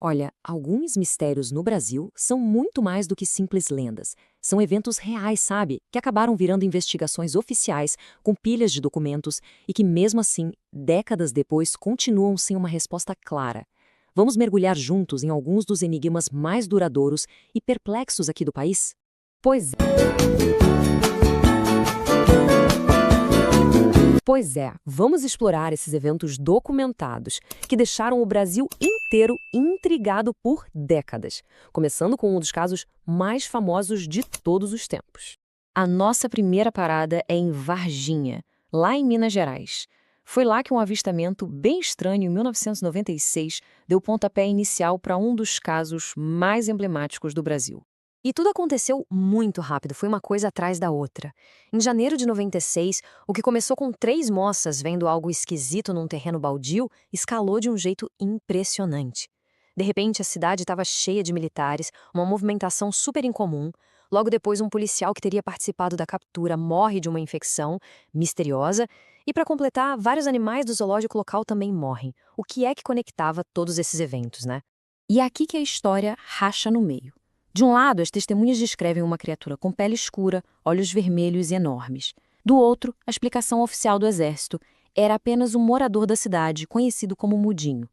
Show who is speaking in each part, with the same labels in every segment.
Speaker 1: Olha, alguns mistérios no Brasil são muito mais do que simples lendas. São eventos reais, sabe? Que acabaram virando investigações oficiais, com pilhas de documentos e que, mesmo assim, décadas depois, continuam sem uma resposta clara. Vamos mergulhar juntos em alguns dos enigmas mais duradouros e perplexos aqui do país? Pois Pois é, vamos explorar esses eventos documentados que deixaram o Brasil inteiro intrigado por décadas, começando com um dos casos mais famosos de todos os tempos. A nossa primeira parada é em Varginha, lá em Minas Gerais. Foi lá que um avistamento bem estranho em 1996 deu pontapé inicial para um dos casos mais emblemáticos do Brasil. E tudo aconteceu muito rápido, foi uma coisa atrás da outra. Em janeiro de 96, o que começou com 3 moças vendo algo esquisito num terreno baldio escalou de um jeito impressionante. De repente, a cidade estava cheia de militares, uma movimentação super incomum. Logo depois, um policial que teria participado da captura morre de uma infecção misteriosa. E, para completar, vários animais do zoológico local também morrem. O que é que conectava todos esses eventos, né? E é aqui que a história racha no meio. De um lado, as testemunhas descrevem uma criatura com pele escura, olhos vermelhos e enormes. Do outro, a explicação oficial do exército era apenas um morador da cidade, conhecido como Mudinho.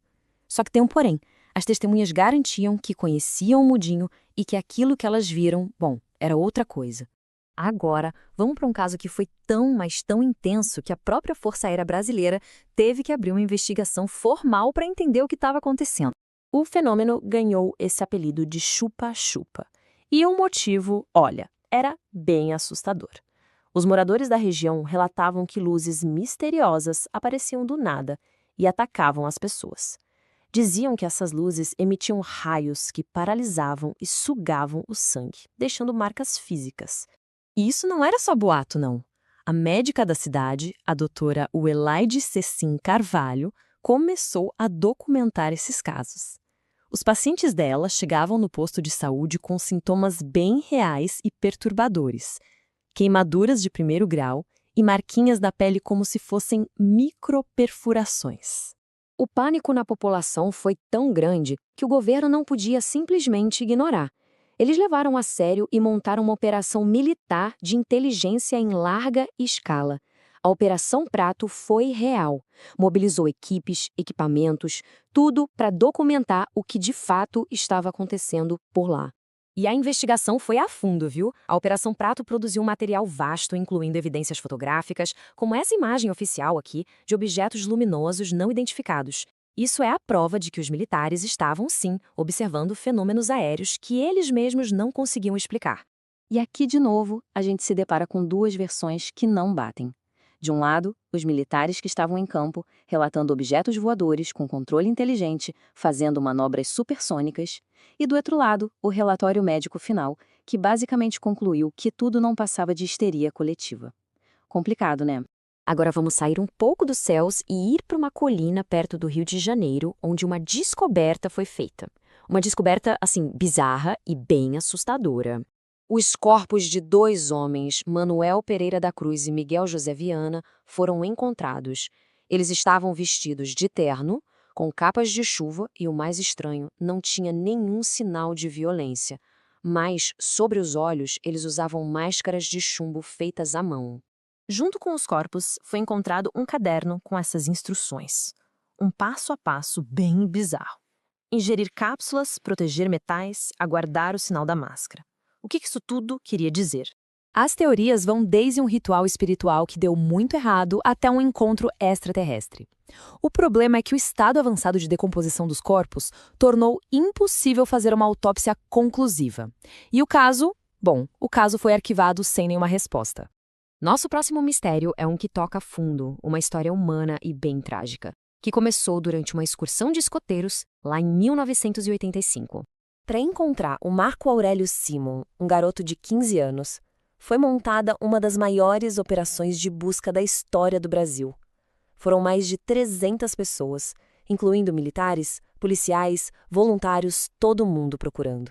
Speaker 1: Só que tem um porém. As testemunhas garantiam que conheciam o Mudinho e que aquilo que elas viram, bom, era outra coisa. Agora, vamos para um caso que foi tão, mas tão intenso que a própria Força Aérea Brasileira teve que abrir uma investigação formal para entender o que estava acontecendo. O fenômeno ganhou esse apelido de chupa-chupa. E o motivo, olha, era bem assustador. Os moradores da região relatavam que luzes misteriosas apareciam do nada e atacavam as pessoas. Diziam que essas luzes emitiam raios que paralisavam e sugavam o sangue, deixando marcas físicas. E isso não era só boato, não. A médica da cidade, a doutora Uelaide Cecim Carvalho, começou a documentar esses casos. Os pacientes dela chegavam no posto de saúde com sintomas bem reais e perturbadores: queimaduras de primeiro grau e marquinhas da pele como se fossem microperfurações. O pânico na população foi tão grande que o governo não podia simplesmente ignorar. Eles levaram a sério e montaram uma operação militar de inteligência em larga escala. A Operação Prato foi real. Mobilizou equipes, equipamentos, tudo para documentar o que de fato estava acontecendo por lá. E a investigação foi a fundo, viu? A Operação Prato produziu um material vasto, incluindo evidências fotográficas, como essa imagem oficial aqui, de objetos luminosos não identificados. Isso é a prova de que os militares estavam, sim, observando fenômenos aéreos que eles mesmos não conseguiam explicar. E aqui, de novo, a gente se depara com duas versões que não batem. De um lado, os militares que estavam em campo, relatando objetos voadores com controle inteligente, fazendo manobras supersônicas, e do outro lado, o relatório médico final, que basicamente concluiu que tudo não passava de histeria coletiva. Complicado, né? Agora vamos sair um pouco dos céus e ir para uma colina perto do Rio de Janeiro, onde uma descoberta foi feita. Uma descoberta, assim, bizarra e bem assustadora. Os corpos de 2 homens, Manuel Pereira da Cruz e Miguel José Viana, foram encontrados. Eles estavam vestidos de terno, com capas de chuva e, o mais estranho, não tinha nenhum sinal de violência. Mas, sobre os olhos, eles usavam máscaras de chumbo feitas à mão. Junto com os corpos, foi encontrado um caderno com essas instruções. Um passo a passo bem bizarro. Ingerir cápsulas, proteger metais, aguardar o sinal da máscara. O que isso tudo queria dizer? As teorias vão desde um ritual espiritual que deu muito errado até um encontro extraterrestre. O problema é que o estado avançado de decomposição dos corpos tornou impossível fazer uma autópsia conclusiva. E o caso foi arquivado sem nenhuma resposta. Nosso próximo mistério é um que toca fundo, uma história humana e bem trágica, que começou durante uma excursão de escoteiros lá em 1985. Para encontrar o Marco Aurélio Simon, um garoto de 15 anos, foi montada uma das maiores operações de busca da história do Brasil. Foram mais de 300 pessoas, incluindo militares, policiais, voluntários, todo mundo procurando.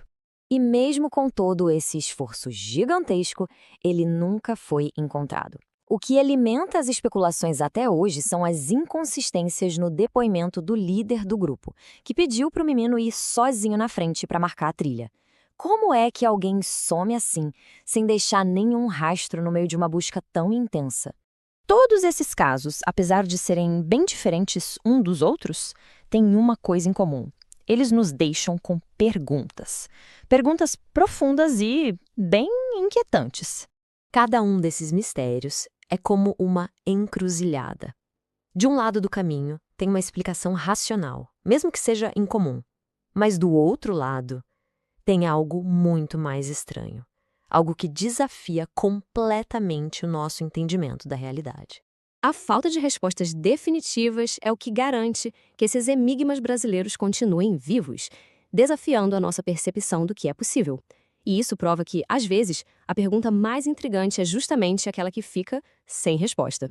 Speaker 1: E mesmo com todo esse esforço gigantesco, ele nunca foi encontrado.
Speaker 2: O que alimenta as especulações até hoje são as inconsistências no depoimento do líder do grupo, que pediu para o menino ir sozinho na frente para marcar a trilha. Como é que alguém some assim, sem deixar nenhum rastro no meio de uma busca tão intensa? Todos esses casos, apesar de serem bem diferentes um dos outros, têm uma coisa em comum. Eles nos deixam com perguntas. Perguntas profundas e bem inquietantes.
Speaker 1: Cada um desses mistérios é como uma encruzilhada. De um lado do caminho tem uma explicação racional, mesmo que seja incomum. Mas do outro lado tem algo muito mais estranho. Algo que desafia completamente o nosso entendimento da realidade. A falta de respostas definitivas é o que garante que esses enigmas brasileiros continuem vivos, desafiando a nossa percepção do que é possível. E isso prova que, às vezes, a pergunta mais intrigante é justamente aquela que fica sem resposta.